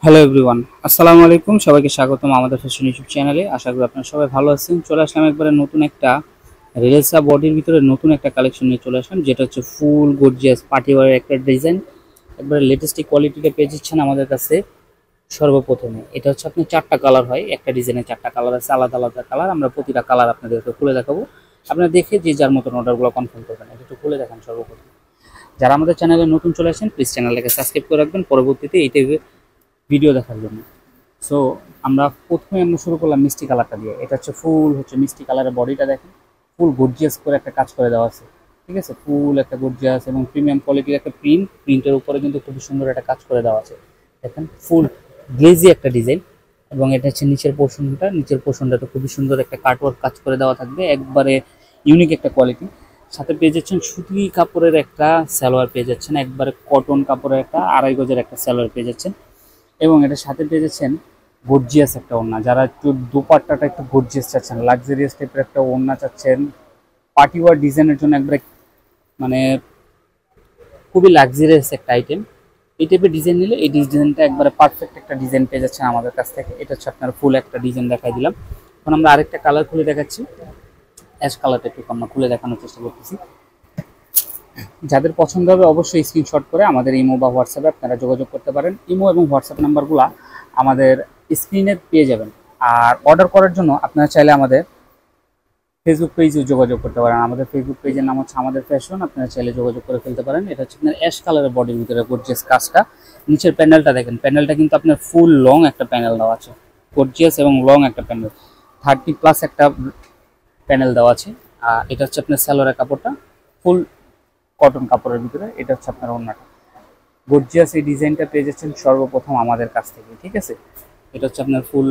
Hello everyone, আসসালামু আলাইকুম। সবাইকে স্বাগতম আমাদের ফ্যাশন ইউটিউব চ্যানেলে। আশা করি আপনারা সবাই ভালো আছেন। চলে আসলাম একবারে নতুন একটা রেলসা বডির ভিতরে নতুন একটা কালেকশন নিয়ে চলে আসলাম, যেটা হচ্ছে ফুল গর্জিয়াস পার্টি ওয়্যার একটা ডিজাইন। একবারে লেটেস্ট কোয়ালিটিটা পেয়ে যাচ্ছেন আমাদের কাছে। সর্বপ্রথমে এটা হচ্ছে আপনি চারটা কালার হয়, একটা ডিজাইনের চারটা কালার আছে, আলাদা আলাদা কালার। আমরা প্রতিটা কালার আপনাদেরকে খুলে দেখাবো, আপনারা দেখে যে যার মতন অর্ডারগুলো কনফার্ম করবেন। এটা একটু খুলে দেখান সর্বপ্রথম। যারা আমাদের চ্যানেলে নতুন চলে আসেন, প্লিজ চ্যানেলটাকে সাবস্ক্রাইব করে রাখবেন পরবর্তীতে এই টাইপের ভিডিও দেখার জন্য। সো আমরা শুরু করলাম মিষ্টি কালারটা দিয়ে। এটা হচ্ছে ফুল মিষ্টি কালারের বডিটা দেখেন, ফুল গর্জিয়াস করে একটা কাজ করে দেওয়া আছে। ঠিক আছে, ফুল একটা গর্জিয়াস এবং প্রিমিয়াম কোয়ালিটির একটা প্রিন্টের উপরে কিন্তু খুবই সুন্দর একটা কাজ করে দেওয়া আছে। দেখেন ফুল গ্লেজি একটা ডিজাইন। এবং এটা হচ্ছে নিচের পোর্শনটা তো খুবই সুন্দর একটা কাটওয়ার্ক কাজ করে দেওয়া থাকবে, একবারে ইউনিক একটা কোয়ালিটি। সাথে পেয়ে যাচ্ছেন সুতি কাপড়ের একটা সালোয়ার পেয়ে যাচ্ছেন, একবারে কটন কাপড়ের একটা 2.5 গজের একটা সালোয়ার পেয়ে যাচ্ছেন। এবং এটার সাথে পেয়ে যাচ্ছেন গর্জিয়াস একটা ওড়না। যারা একটু দোপাট্টাটা একটু গর্জিয়াস চাচ্ছেন, লাক্সারিয়াস টাইপের একটা ওড়না চাচ্ছেন, পার্টি ওয়ার ডিজাইনের জন্য একবারে মানে খুবই লাক্সারিয়াস একটা আইটেম। এই টাইপের ডিজাইন নিলে এই ডিজাইনটা একবারে পারফেক্ট একটা ডিজাইন পেয়ে যাচ্ছেন আমাদের কাছ থেকে। এটা হচ্ছে আপনার ফুল একটা ডিজাইন দেখাই দিলাম। এখন আমরা আরেকটা কালার খুলে দেখাচ্ছি, অ্যাশ কালারটা একটু আমরা খুলে দেখানোর চেষ্টা করতেছি। যাদের পছন্দ হবে অবশ্যই স্ক্রিনশট করে আমাদের ইমো বা হোয়াটসঅ্যাপে আপনারা যোগাযোগ করতে পারেন। ইমো এবং হোয়াটসঅ্যাপ নাম্বারগুলো আমাদের স্ক্রিনে পেয়ে যাবেন। আর অর্ডার করার জন্য আপনারা চাইলে আমাদের ফেসবুক পেজে যোগাযোগ করতে পারেন। আমাদের ফেসবুক পেজের নাম হচ্ছে আমাদের ফ্যাশন, আপনারা চাইলে যোগাযোগ করে ফেলতে পারেন। এটা হচ্ছে আপনার অ্যাশ কালারের বডির ভিতরে গর্জিয়াস কাজটা। নিচের প্যানেলটা দেখেন, প্যানেলটা কিন্তু আপনার ফুল লং একটা প্যানেল দেওয়া আছে, গর্জিয়াস এবং লং একটা প্যানেল, 30+ একটা প্যানেল দেওয়া আছে। আর এটা হচ্ছে আপনার সালোয়ারের কাপড়টা ফুল কটন কাপড়ের ভিতরে। এটা হচ্ছে আপনার ওড়নাটা। গর্জিয়াস এই ডিজাইনটা পেয়ে যাচ্ছেন সর্বপ্রথম আমাদের কাছ থেকে। ঠিক আছে, এটা হচ্ছে আপনার ফুল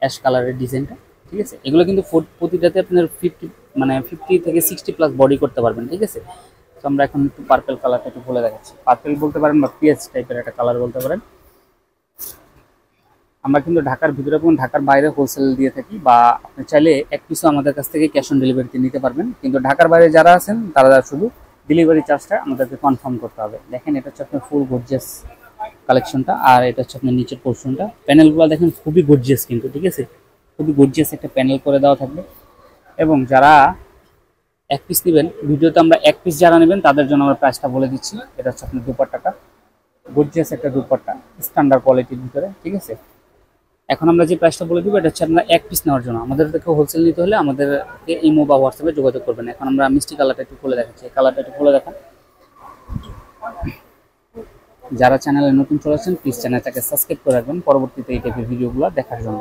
অ্যাশ কালারের ডিজাইনটা। ঠিক আছে, এগুলো কিন্তু প্রতিটাতে আপনার 50 থেকে 60+ বডি করতে পারবেন। ঠিক আছে, তো আমরা এখন একটু পার্পেল কালারটা একটু বলে দেখাচ্ছি। পার্পেল বলতে পারেন বা পিএস টাইপের একটা কালার বলতে পারেন। আমরা কিন্তু ঢাকার ভিতরে এবং ঢাকার বাইরে হোলসেল দিয়ে থাকি, বা আপনি চাইলে এক পিসও আমাদের কাছ থেকে ক্যাশ অন ডেলিভারিতে নিতে পারবেন। কিন্তু ঢাকার বাইরে যারা আছেন তারা শুধু ডেলিভারি চার্জটা আমাদেরকে কনফার্ম করতে হবে। দেখেন এটা হচ্ছে আপনার ফুল গর্জিয়াস কালেকশনটা। আর এটা হচ্ছে আপনার নিচের পোর্শনটা। প্যানেলগুলো দেখেন খুবই গর্জিয়াস কিন্তু। ঠিক আছে, খুবই গর্জিয়াস একটা প্যানেল করে দেওয়া থাকবে। এবং যারা এক পিস নেবেন, ভিডিওতে আমরা এক পিস যারা নেবেন তাদের জন্য আমরা প্রাইসটা বলে দিচ্ছি। এটা হচ্ছে আপনার দুপাট্টাটা, গর্জিয়াস একটা দুপাট্টা স্ট্যান্ডার্ড কোয়ালিটির ভিতরে। ঠিক আছে, এখন আমরা যে প্রাইসটা বলে দিব এটা হচ্ছে আপনার এক পিস নেওয়ার জন্য। আমাদের থেকে হোলসেল নিতে হলে আমাদেরকে ইমো বা হোয়াটসঅ্যাপে যোগাযোগ করবেন। এখন আমরা মিষ্টি কালারটা একটু খুলে দেখাচ্ছি, কালারটা একটু খুলে দেখান। যারা চ্যানেলে নতুন চলেছেন প্লিজ চ্যানেলটাকে সাবস্ক্রাইব করে রাখবেন পরবর্তীতে এই টাইপের ভিডিওগুলো দেখার জন্য।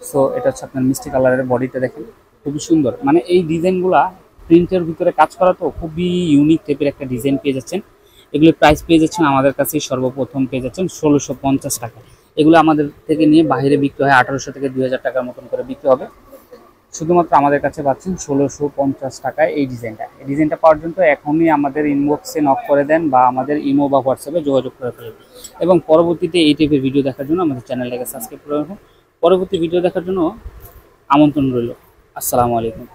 সো এটা হচ্ছে আপনার মিষ্টি কালারের বডিটা দেখেন, খুবই সুন্দর। মানে এই ডিজাইনগুলা প্রিন্টের ভিতরে কাজ করা তো খুবই ইউনিক টাইপের একটা ডিজাইন পেয়ে যাচ্ছেন। এগুলো প্রাইস পেয়ে যাচ্ছেন আমাদের কাছে সর্বপ্রথম পেয়ে যাচ্ছেন 1650 টাকা। এগুলো আমাদের থেকে নিয়ে বাইরে বিক্রি হয় 1800 থেকে 2000 টাকার মতন করে বিক্রি হবে। শুধুমাত্র আমাদের কাছে পাচ্ছেন 1650 টাকায় এই ডিজাইনটা। এই ডিজাইনটা পাওয়ার জন্য এখনই আমাদের ইনবক্সে নক করে দেন বা আমাদের ইমো বা হোয়াটসঅ্যাপে যোগাযোগ করে ফেলেন। এবং পরবর্তীতে এই টাইপের ভিডিও দেখার জন্য আমাদের চ্যানেলটাকে সাবস্ক্রাইব করে রাখুন। পরবর্তী ভিডিও দেখার জন্য আমন্ত্রণ রইল। আসসালামু আলাইকুম।